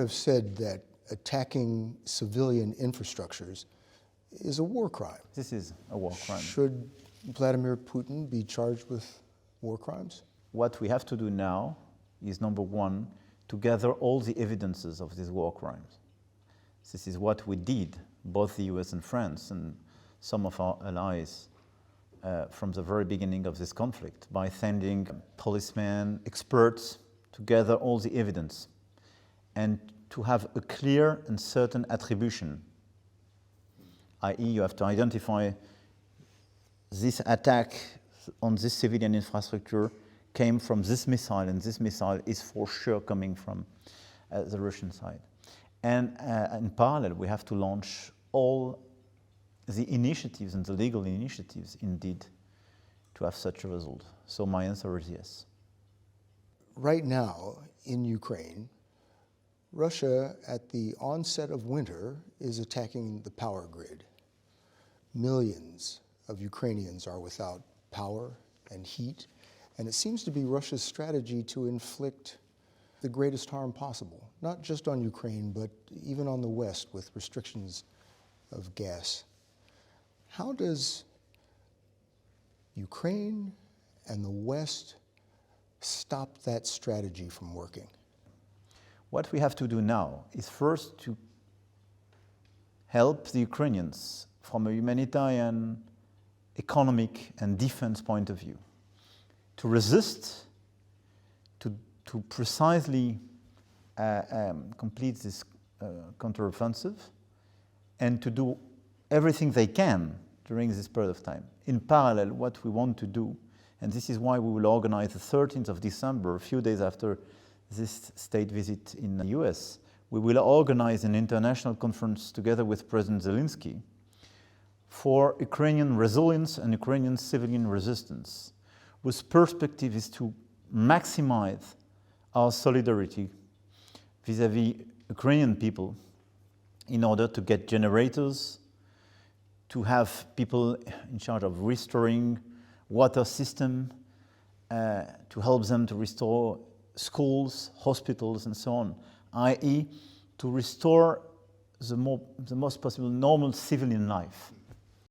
have said that attacking civilian infrastructures is a war crime. This is a war crime. Should Vladimir Putin be charged with war crimes? What we have to do now is, number one, to gather all the evidences of these war crimes. This is what we did, both the US and France and some of our allies, from the very beginning of this conflict, by sending policemen, experts, to gather all the evidence and to have a clear and certain attribution, i.e. you have to identify this attack on this civilian infrastructure came from this missile, and this missile is for sure coming from the Russian side. And in parallel, we have to launch all the initiatives and the legal initiatives, indeed, to have such a result. So my answer is yes. Right now, in Ukraine, Russia, at the onset of winter, is attacking the power grid. Millions of Ukrainians are without power and heat, and it seems to be Russia's strategy to inflict the greatest harm possible, not just on Ukraine, but even on the West with restrictions of gas. How does Ukraine and the West stop that strategy from working? What we have to do now is first to help the Ukrainians from a humanitarian, economic, and defense point of view to resist, to precisely complete this counteroffensive, and to do everything they can during this period of time. In parallel, what we want to do, and this is why we will organize the 13th of December, a few days after this state visit in the US, we will organize an international conference together with President Zelensky for Ukrainian resilience and Ukrainian civilian resistance, whose perspective is to maximize our solidarity vis-à-vis Ukrainian people in order to get generators, to have people in charge of restoring water system, to help them to restore schools, hospitals, and so on, i.e. to restore the most possible normal civilian life.